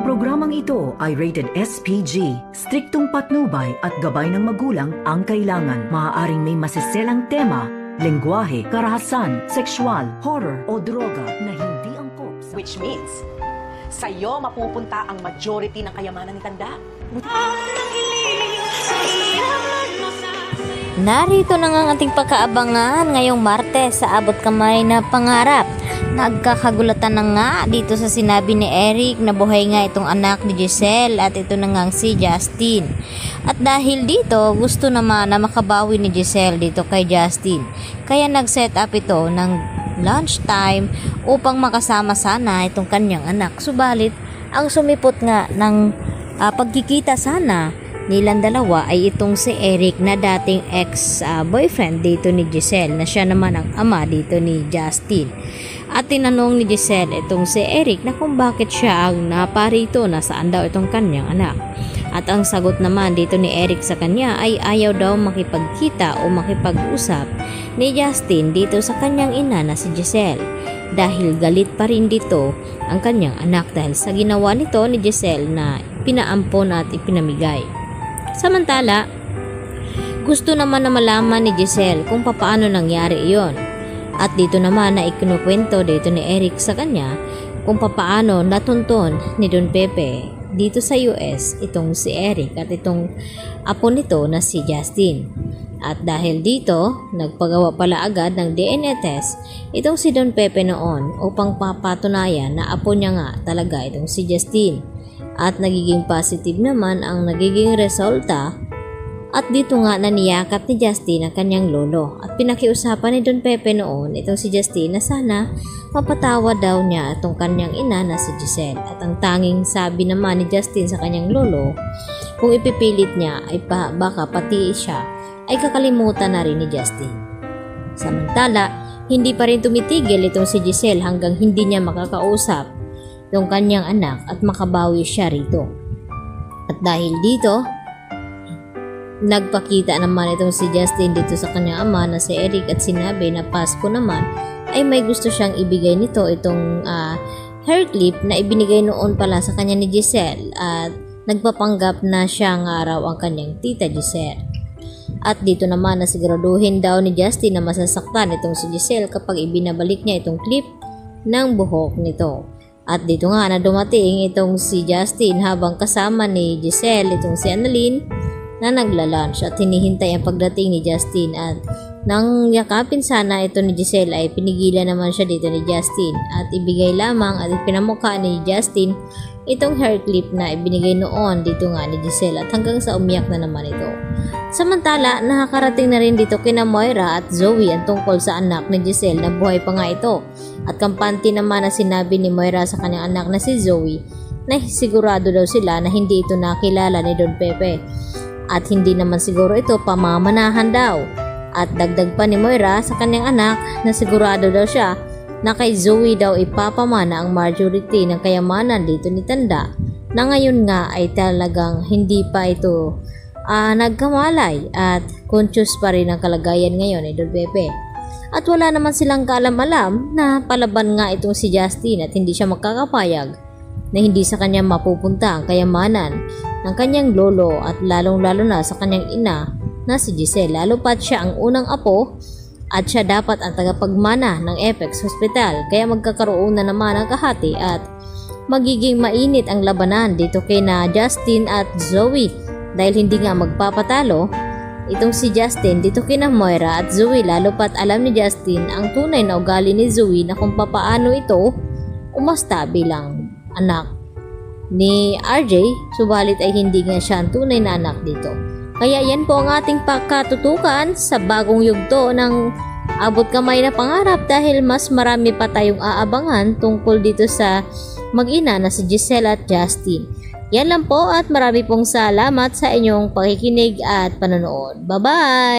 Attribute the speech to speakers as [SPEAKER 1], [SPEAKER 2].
[SPEAKER 1] Ang programang ito ay rated SPG. Striktong patnubay at gabay ng magulang ang kailangan. Maaaring may masiselang tema, lengguwahe, karahasan, sexual, horror o droga na hindi angkop sa...
[SPEAKER 2] Which means, sa'yo mapupunta ang majority ng kayamanan ni Tanda.
[SPEAKER 3] Narito na nga ang ating pagkaabangan ngayong Martes sa Abot Kamay na Pangarap. Nagkakagulatan na nga dito sa sinabi ni Eric na buhay nga itong anak ni Giselle at ito na nga si Justin. At dahil dito, gusto naman na makabawi ni Giselle dito kay Justin. Kaya nag-set up ito ng lunchtime upang makasama sana itong kanyang anak. Subalit, ang sumipot nga ng pagkikita sana nilang dalawa ay itong si Eric na dating ex-boyfriend dito ni Giselle na siya naman ang ama dito ni Justin. At tinanong ni Giselle itong si Eric na kung bakit siya ang naparito na saan daw itong kanyang anak. At ang sagot naman dito ni Eric sa kanya ay ayaw daw makipagkita o makipag-usap ni Justin dito sa kanyang ina na si Giselle. Dahil galit pa rin dito ang kanyang anak dahil sa ginawa nito ni Giselle na pinaampon at ipinamigay. Samantala, gusto naman na malaman ni Giselle kung paano nangyari iyon. At dito naman na ikinukwento dito ni Eric sa kanya kung paano natunton ni Don Pepe dito sa US itong si Eric at itong apo nito na si Justin. At dahil dito, nagpagawa pala agad ng DNA test itong si Don Pepe noon upang papatunayan na apo niya nga talaga itong si Justin. At nagiging positive naman ang nagiging resulta. At dito nga naniyakap ni Justin ang kanyang lolo at pinakiusapan ni Don Pepe noon itong si Justin na sana mapatawad daw niya itong kanyang ina na si Giselle. At ang tanging sabi naman ni Justin sa kanyang lolo, kung ipipilit niya ay baka pati siya ay kakalimutan na rin ni Justin. Samantala, hindi pa rin tumitigil itong si Giselle hanggang hindi niya makakausap itong kanyang anak at makabawi siya rito. At dahil dito, nagpakita naman itong si Justin dito sa kanyang ama na si Eric at sinabi na Pasko naman ay may gusto siyang ibigay nito itong hair clip na ibinigay noon pala sa kanya ni Giselle at nagpapanggap na siya nga raw ang kanyang tita Giselle. At dito naman na siguraduhin daw ni Justin na masasaktan itong si Giselle kapag ibinabalik niya itong clip ng buhok nito. At dito nga na dumating itong si Justin habang kasama ni Giselle itong si Annalyn na nagla-lunch at hinihintay ang pagdating ni Justin. At nang yakapin sana ito ni Giselle ay pinigilan naman siya dito ni Justin at ibigay lamang at pinamukha ni Justin itong hair clip na ibinigay noon dito nga ni Giselle at hanggang sa umiyak na naman ito. Samantala, nakakarating na rin dito kina Moira at Zoe ang tungkol sa anak ni Giselle na buhay pa nga ito. At kampante naman na sinabi ni Moira sa kanyang anak na si Zoe na sigurado daw sila na hindi ito nakilala ni Don Pepe. At hindi naman siguro ito pamamanahan daw. At dagdag pa ni Moira sa kanyang anak na sigurado daw siya na kay Zoe daw ipapamana ang majority ng kayamanan dito ni Tanda na ngayon nga ay talagang hindi pa ito nagkamalay at conscious pa rin ang kalagayan ngayon ni Don Pepe. At wala naman silang kaalam-alam na palaban nga itong si Justin at hindi siya makakapayag na hindi sa kanya mapupunta ang kayamanan ng kanyang lolo at lalong-lalo na sa kanyang ina na si Giselle. Lalo pat siya ang unang apo at siya dapat ang tagapagmana ng Apex Hospital. Kaya magkakaroon na naman ang kahati at magiging mainit ang labanan dito kay na Justin at Zoe dahil hindi nga magpapatalo itong si Justin dito kina Moira at Zoe. Lalo pat alam ni Justin ang tunay na ugali ni Zoe na kung papaano ito umasta bilang anak ni RJ, subalit ay hindi nga siya ang tunay na anak dito. Kaya yan po ang ating pagkatutukan sa bagong yugto ng Abot Kamay na Pangarap dahil mas marami pa tayong aabangan tungkol dito sa mag-ina na si Giselle at Justin. Yan lang po at marami pong salamat sa inyong pakikinig at panonood. Bye-bye!